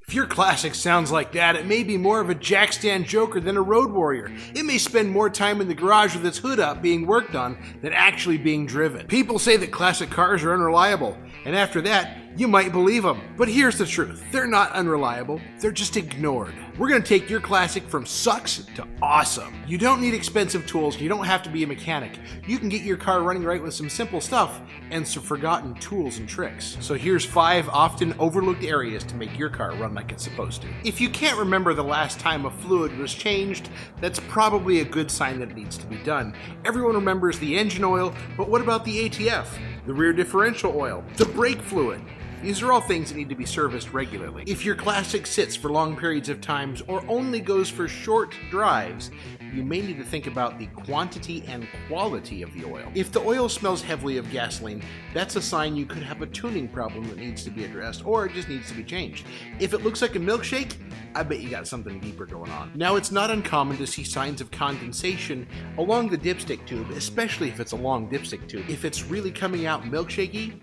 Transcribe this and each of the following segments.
If your classic sounds like that, it may be more of a jackstand joker than a road warrior. It may spend more time in the garage with its hood up being worked on than actually being driven. People say that classic cars are unreliable, and after that, you might believe them. But here's the truth. They're not unreliable. They're just ignored. We're going to take your classic from sucks to awesome. You don't need expensive tools. You don't have to be a mechanic. You can get your car running right with some simple stuff and some forgotten tools and tricks. So here's 5 often overlooked areas to make your car run like it's supposed to. If you can't remember the last time a fluid was changed, that's probably a good sign that it needs to be done. Everyone remembers the engine oil, but what about the ATF, the rear differential oil, the brake fluid? These are all things that need to be serviced regularly. If your classic sits for long periods of times or only goes for short drives, you may need to think about the quantity and quality of the oil. If the oil smells heavily of gasoline, that's a sign you could have a tuning problem that needs to be addressed, or it just needs to be changed. If it looks like a milkshake, I bet you got something deeper going on. Now, it's not uncommon to see signs of condensation along the dipstick tube, especially if it's a long dipstick tube. If it's really coming out milkshakey,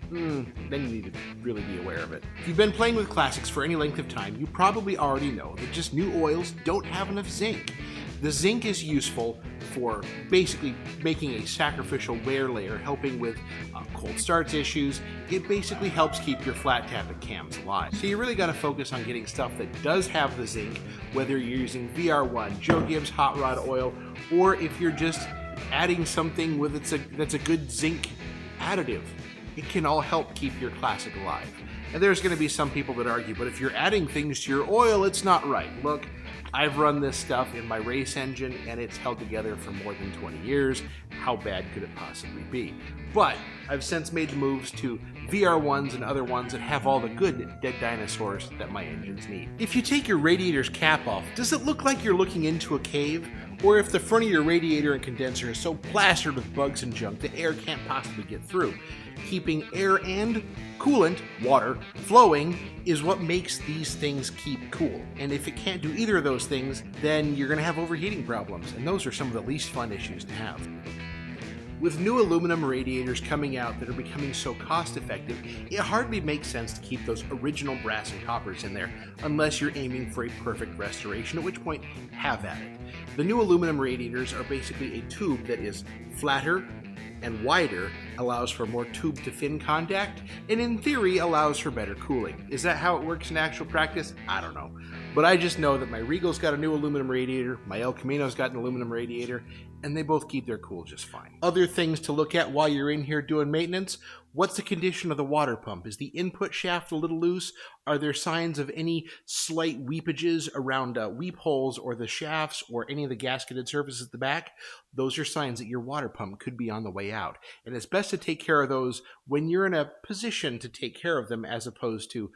then you need to really be aware of it. If you've been playing with classics for any length of time, you probably already know that just new oils don't have enough zinc. The zinc is useful for basically making a sacrificial wear layer, helping with cold starts issues. It basically helps keep your flat tappet cams alive. So you really got to focus on getting stuff that does have the zinc, whether you're using VR1, Joe Gibbs hot rod oil, or if you're just adding something with that's a good zinc additive. It can all help keep your classic alive. And there's going to be some people that argue, but if you're adding things to your oil, it's not right. Look, I've run this stuff in my race engine and it's held together for more than 20 years. How bad could it possibly be? But I've since made the moves to VR1s and other ones that have all the good dead dinosaurs that my engines need. If you take your radiator's cap off, does it look like you're looking into a cave? Or if the front of your radiator and condenser is so plastered with bugs and junk that air can't possibly get through? Keeping air and coolant, water, flowing is what makes these things keep cool. And if it can't do either of those things, then you're going to have overheating problems. And those are some of the least fun issues to have. With new aluminum radiators coming out that are becoming so cost effective, it hardly makes sense to keep those original brass and coppers in there unless you're aiming for a perfect restoration, at which point, have at it. The new aluminum radiators are basically a tube that is flatter and wider, allows for more tube to fin contact, and in theory allows for better cooling. Is that how it works in actual practice? I don't know. But I just know that my Regal's got a new aluminum radiator, my El Camino's got an aluminum radiator, and they both keep their cool just fine. Other things to look at while you're in here doing maintenance: what's the condition of the water pump? Is the input shaft a little loose? Are there signs of any slight weepages around weep holes or the shafts or any of the gasketed surfaces at the back? Those are signs that your water pump could be on the way out. And it's best to take care of those when you're in a position to take care of them as opposed to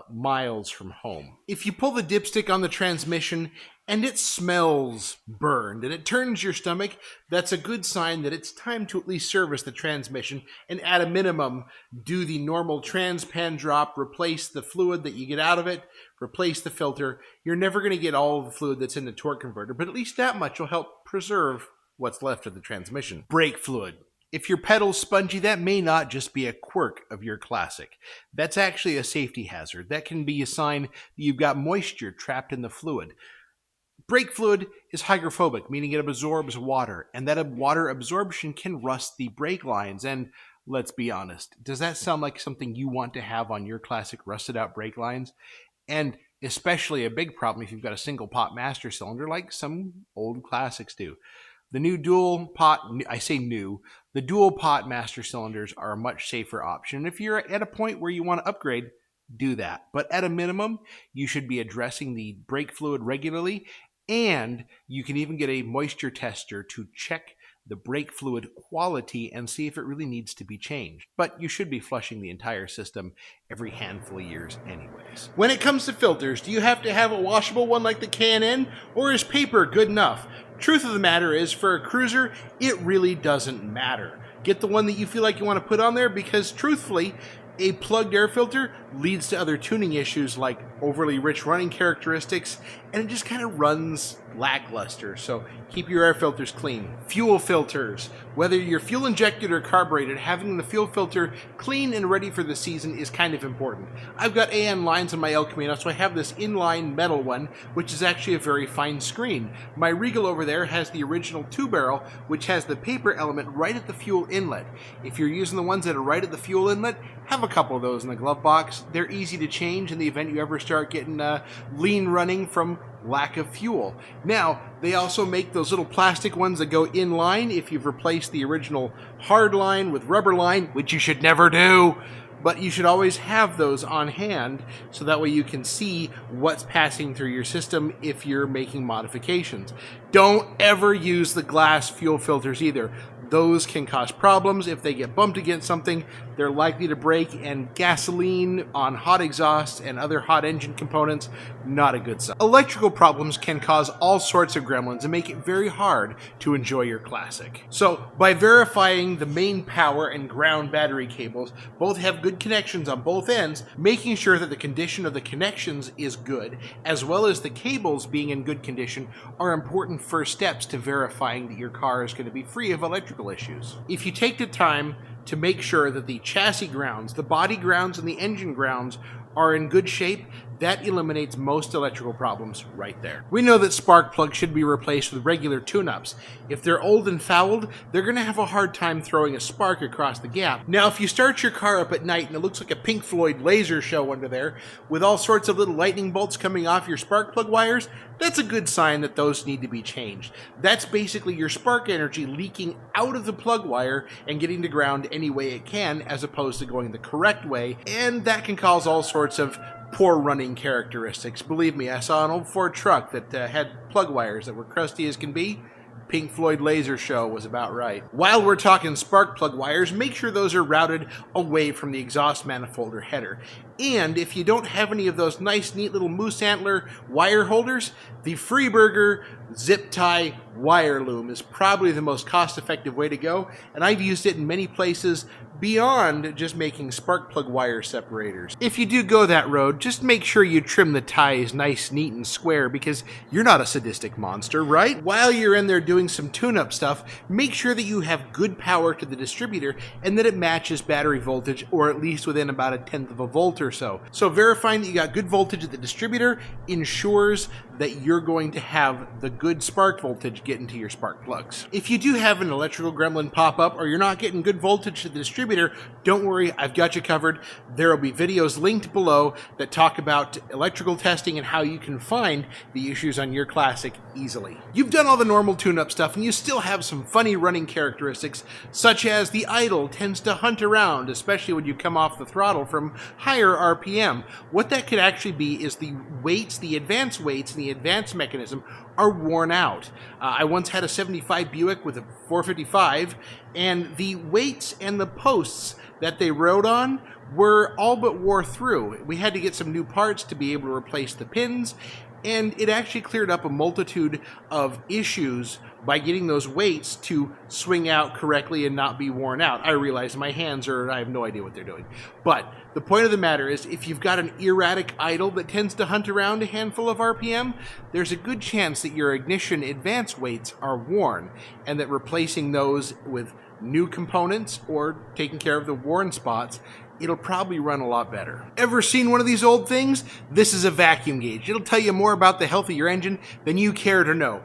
miles from home. If you pull the dipstick on the transmission and it smells burned and it turns your stomach, that's a good sign that it's time to at least service the transmission and at a minimum do the normal transpan drop, replace the fluid that you get out of it, replace the filter. You're never going to get all of the fluid that's in the torque converter, but at least that much will help preserve what's left of the transmission. Brake fluid. If your pedal's spongy, that may not just be a quirk of your classic. That's actually a safety hazard. That can be a sign that you've got moisture trapped in the fluid. Brake fluid is hygrophobic, meaning it absorbs water, and that water absorption can rust the brake lines. And let's be honest, does that sound like something you want to have on your classic rusted out brake lines? And especially a big problem if you've got a single pot master cylinder like some old classics do. The new dual pot, I say new, the dual pot master cylinders are a much safer option. If you're at a point where you want to upgrade, do that. But at a minimum, you should be addressing the brake fluid regularly, and you can even get a moisture tester to check the brake fluid quality and see if it really needs to be changed. But you should be flushing the entire system every handful of years anyways. When it comes to filters, do you have to have a washable one like the K&N, or is paper good enough? Truth of the matter is, for a cruiser, it really doesn't matter. Get the one that you feel like you want to put on there because, truthfully, a plugged air filter leads to other tuning issues like overly rich running characteristics, and it just kind of runs lackluster, so keep your air filters clean. Fuel filters. Whether you're fuel injected or carbureted, having the fuel filter clean and ready for the season is kind of important. I've got AN lines on my El Camino, so I have this inline metal one, which is actually a very fine screen. My Regal over there has the original 2-barrel, which has the paper element right at the fuel inlet. If you're using the ones that are right at the fuel inlet, have a couple of those in the glove box. They're easy to change in the event you ever start getting lean running from lack of fuel. Now, they also make those little plastic ones that go in line if you've replaced the original hard line with rubber line, which you should never do. But you should always have those on hand so that way you can see what's passing through your system if you're making modifications. Don't ever use the glass fuel filters either. Those can cause problems. If they get bumped against something, they're likely to break, and gasoline on hot exhaust and other hot engine components, not a good sign. Electrical problems can cause all sorts of gremlins and make it very hard to enjoy your classic. So by verifying the main power and ground battery cables both have good connections on both ends, making sure that the condition of the connections is good, as well as the cables being in good condition, are important first steps to verifying that your car is going to be free of electrical issues. If you take the time to make sure that the chassis grounds, the body grounds, and the engine grounds are in good shape, that eliminates most electrical problems right there. We know that spark plugs should be replaced with regular tune-ups. If they're old and fouled, they're going to have a hard time throwing a spark across the gap. Now, if you start your car up at night and it looks like a Pink Floyd laser show under there, with all sorts of little lightning bolts coming off your spark plug wires, that's a good sign that those need to be changed. That's basically your spark energy leaking out of the plug wire and getting to ground any way it can, as opposed to going the correct way, and that can cause all sorts of poor running characteristics. Believe me, I saw an old Ford truck that had plug wires that were crusty as can be. Pink Floyd laser show was about right. While we're talking spark plug wires, make sure those are routed away from the exhaust manifold or header. And if you don't have any of those nice, neat little moose antler wire holders, the Freeburger zip tie wire loom is probably the most cost-effective way to go, and I've used it in many places beyond just making spark plug wire separators. If you do go that road, just make sure you trim the ties nice, neat, and square, because you're not a sadistic monster, right? While you're in there doing some tune-up stuff, make sure that you have good power to the distributor and that it matches battery voltage, or at least within about 1/10 of a volt or so. So verifying that you got good voltage at the distributor ensures that you're going to have the good spark voltage get into your spark plugs. If you do have an electrical gremlin pop up, or you're not getting good voltage to the distributor, don't worry, I've got you covered. There will be videos linked below that talk about electrical testing and how you can find the issues on your classic easily. You've done all the normal tune-up stuff and you still have some funny running characteristics, such as the idle tends to hunt around, especially when you come off the throttle from higher RPM. What that could actually be is the weights, the advanced weights and the advanced mechanism are worn out. I once had a 75 Buick with a 455, and the weights and the posts that they rode on were all but wore through. We had to get some new parts to be able to replace the pins, and it actually cleared up a multitude of issues by getting those weights to swing out correctly and not be worn out. I realize my hands I have no idea what they're doing. But the point of the matter is, if you've got an erratic idle that tends to hunt around a handful of RPM, there's a good chance that your ignition advance weights are worn, and that replacing those with new components or taking care of the worn spots, it'll probably run a lot better. Ever seen one of these old things? This is a vacuum gauge. It'll tell you more about the health of your engine than you care to know.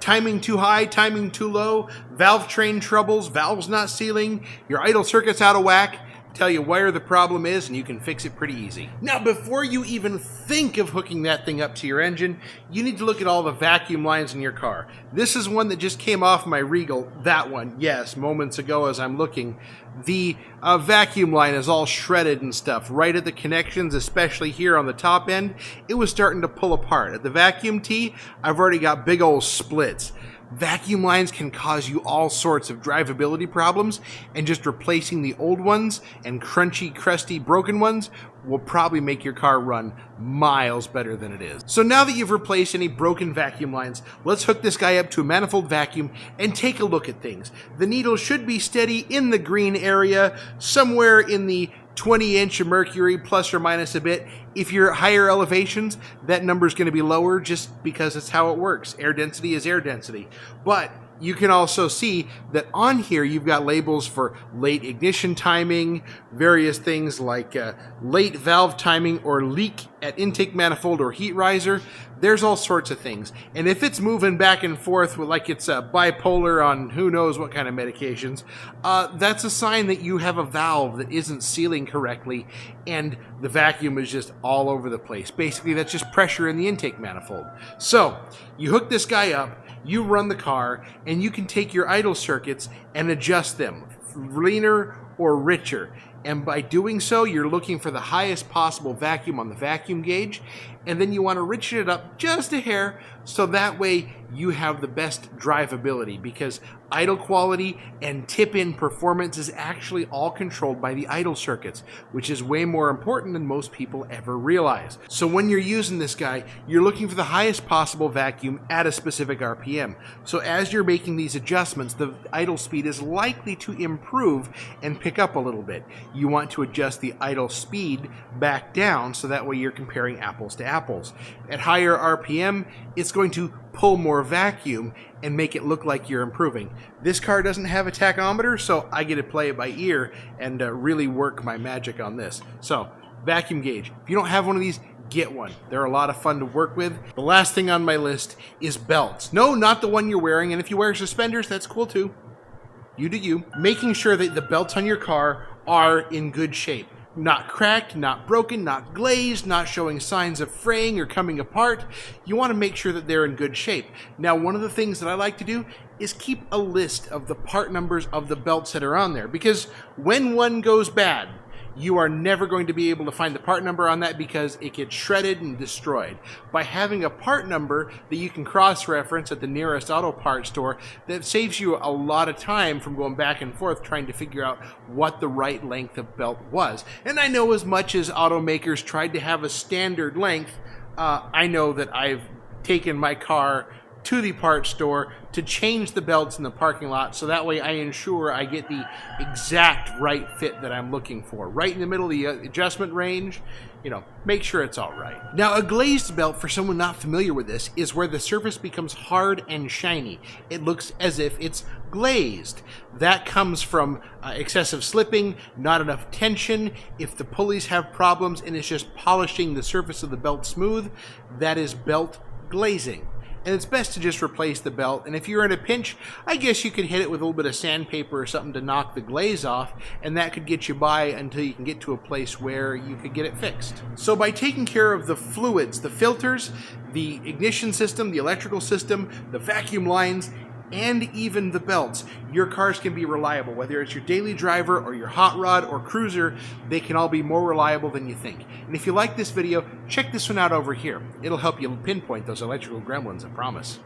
Timing too high, timing too low, valve train troubles, valves not sealing, your idle circuit's out of whack. Tell you where the problem is, and you can fix it pretty easy. Now, before you even think of hooking that thing up to your engine, you need to look at all the vacuum lines in your car. This is one that just came off my Regal. That one, yes, moments ago as I'm looking. The vacuum line is all shredded and stuff. Right at the connections, especially here on the top end, it was starting to pull apart. At the vacuum tee, I've already got big old splits. Vacuum lines can cause you all sorts of drivability problems, and just replacing the old ones and crunchy, crusty, broken ones will probably make your car run miles better than it is. So now that you've replaced any broken vacuum lines, let's hook this guy up to a manifold vacuum and take a look at things. The needle should be steady in the green area, somewhere in the 20-inch of mercury, plus or minus a bit. If you're at higher elevations, that number is going to be lower just because it's how it works. Air density is air density. But you can also see that on here you've got labels for late ignition timing, various things like late valve timing or leak at intake manifold or heat riser. There's all sorts of things. And if it's moving back and forth like it's bipolar on who knows what kind of medications, that's a sign that you have a valve that isn't sealing correctly and the vacuum is just all over the place. Basically, that's just pressure in the intake manifold. So you hook this guy up, you run the car, and you can take your idle circuits and adjust them, leaner or richer. And by doing so, you're looking for the highest possible vacuum on the vacuum gauge, and then you want to richen it up just a hair so that way you have the best drivability, because idle quality and tip-in performance is actually all controlled by the idle circuits, which is way more important than most people ever realize. So when you're using this guy, you're looking for the highest possible vacuum at a specific RPM. So as you're making these adjustments, the idle speed is likely to improve and pick up a little bit. You want to adjust the idle speed back down so that way you're comparing apples to apples. At higher RPM, it's going to pull more vacuum and make it look like you're improving. This car doesn't have a tachometer, so I get to play it by ear and really work my magic on this. So, vacuum gauge. If you don't have one of these, get one. They're a lot of fun to work with. The last thing on my list is belts. No, not the one you're wearing, and if you wear suspenders, that's cool too. You do you. Making sure that the belts on your car are in good shape. Not cracked, not broken, not glazed, not showing signs of fraying or coming apart. You want to make sure that they're in good shape. Now, one of the things that I like to do is keep a list of the part numbers of the belts that are on there, because when one goes bad, you are never going to be able to find the part number on that because it gets shredded and destroyed. By having a part number that you can cross-reference at the nearest auto parts store, that saves you a lot of time from going back and forth trying to figure out what the right length of belt was. And I know as much as automakers tried to have a standard length, I know that I've taken my car to the parts store to change the belts in the parking lot, so that way I ensure I get the exact right fit that I'm looking for. Right in the middle of the adjustment range, make sure it's all right. Now, a glazed belt, for someone not familiar with this, is where the surface becomes hard and shiny. It looks as if it's glazed. That comes from excessive slipping, not enough tension. If the pulleys have problems and it's just polishing the surface of the belt smooth, that is belt glazing. And it's best to just replace the belt. And if you're in a pinch, I guess you could hit it with a little bit of sandpaper or something to knock the glaze off, and that could get you by until you can get to a place where you could get it fixed. So by taking care of the fluids, the filters, the ignition system, the electrical system, the vacuum lines, and even the belts, your cars can be reliable. Whether it's your daily driver or your hot rod or cruiser, they can all be more reliable than you think. And if you like this video, check this one out over here. It'll help you pinpoint those electrical gremlins, I promise.